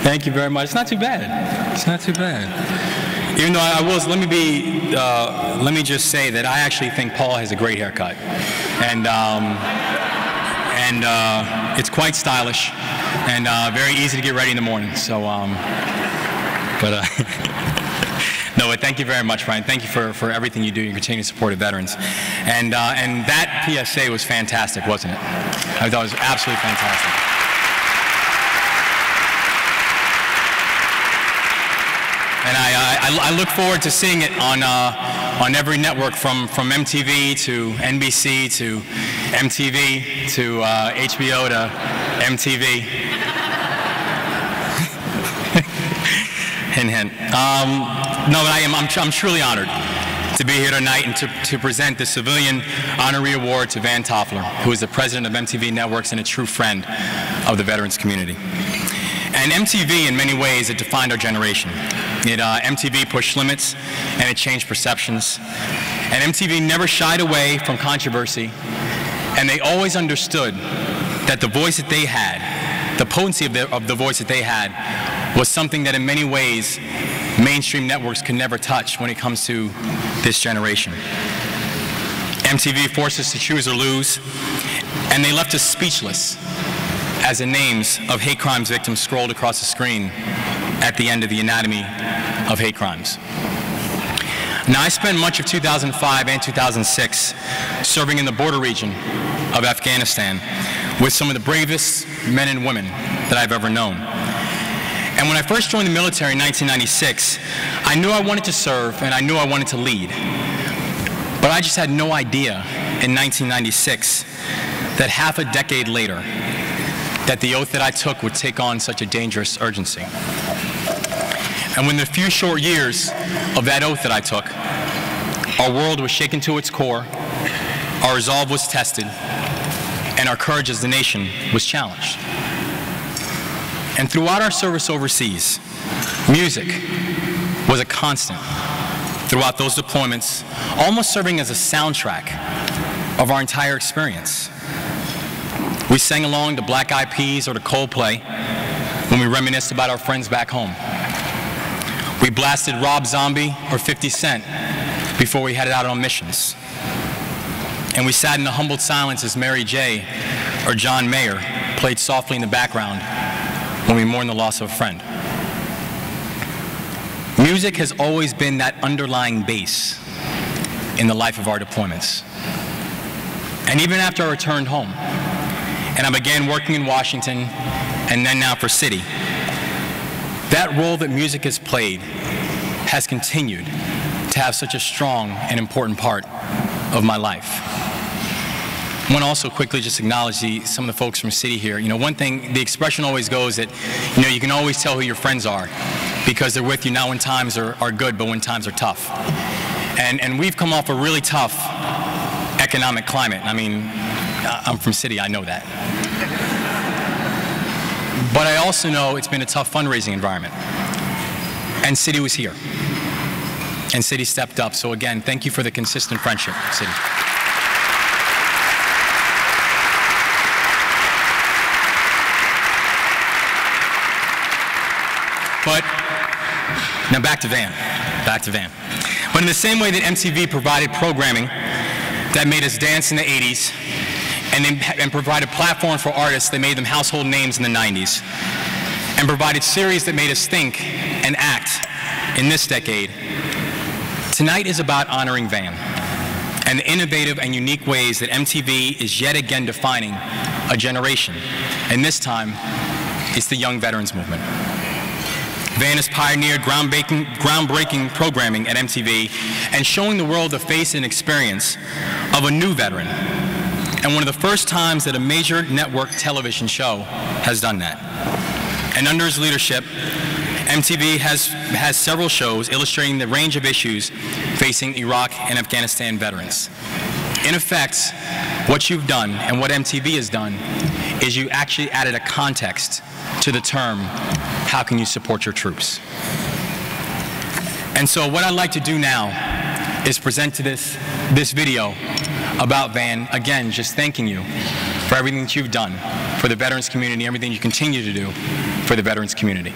Thank you very much. It's not too bad. It's not too bad. Even though let me just say that I actually think Paul has a great haircut, and it's quite stylish and very easy to get ready in the morning. So, no, but thank you very much, Brian. Thank you for everything you do. You continue to support veterans, and that PSA was fantastic, wasn't it? I thought it was absolutely fantastic. And I look forward to seeing it on every network from MTV to NBC to MTV to HBO to MTV. Hint, hint. No, but I'm truly honored to be here tonight and to present the Civilian Honorary Award to Van Toffler, who is the president of MTV Networks and a true friend of the veterans community. And MTV, in many ways, it defined our generation. MTV pushed limits, and it changed perceptions. And MTV never shied away from controversy, and they always understood that the voice that they had, the potency of the voice that they had, was something that in many ways mainstream networks could never touch when it comes to this generation. MTV forced us to choose or lose, and they left us speechless as the names of hate crimes victims scrolled across the screen at the end of the Anatomy of Hate Crimes. Now, I spent much of 2005 and 2006 serving in the border region of Afghanistan with some of the bravest men and women that I've ever known. And when I first joined the military in 1996, I knew I wanted to serve and I knew I wanted to lead. But I just had no idea in 1996 that half a decade later, that the oath that I took would take on such a dangerous urgency. And when the few short years of that oath that I took, our world was shaken to its core, our resolve was tested, and our courage as a nation was challenged. And throughout our service overseas, music was a constant throughout those deployments, almost serving as a soundtrack of our entire experience. We sang along to Black Eyed Peas or to Coldplay when we reminisced about our friends back home. We blasted Rob Zombie or 50 Cent before we headed out on missions. And we sat in the humbled silence as Mary J. or John Mayer played softly in the background when we mourned the loss of a friend. Music has always been that underlying bass in the life of our deployments. And even after I returned home, and I began working in Washington, and then now for City, that role that music has played has continued to have such a strong and important part of my life. I want to also quickly just acknowledge some of the folks from City here. You know, one thing, the expression always goes that, you know, you can always tell who your friends are because they're with you not when times are good, but when times are tough. And we've come off a really tough economic climate. I mean, I'm from City, I know that. But I also know it's been a tough fundraising environment. And City was here. And City stepped up. So again, thank you for the consistent friendship, City. But now back to Van. But in the same way that MTV provided programming that made us dance in the 80s, and provided platforms for artists that made them household names in the 90s, and provided series that made us think and act in this decade, tonight is about honoring Van and the innovative and unique ways that MTV is yet again defining a generation, and this time, it's the young veterans movement. Van has pioneered groundbreaking programming at MTV and showing the world the face and experience of a new veteran, and one of the first times that a major network television show has done that. And under his leadership, MTV has several shows illustrating the range of issues facing Iraq and Afghanistan veterans. In effect, what you've done and what MTV has done is you actually added a context to the term, how can you support your troops? And so what I'd like to do now is present to this video about Van, again, just thanking you for everything that you've done for the veterans community, everything you continue to do for the veterans community.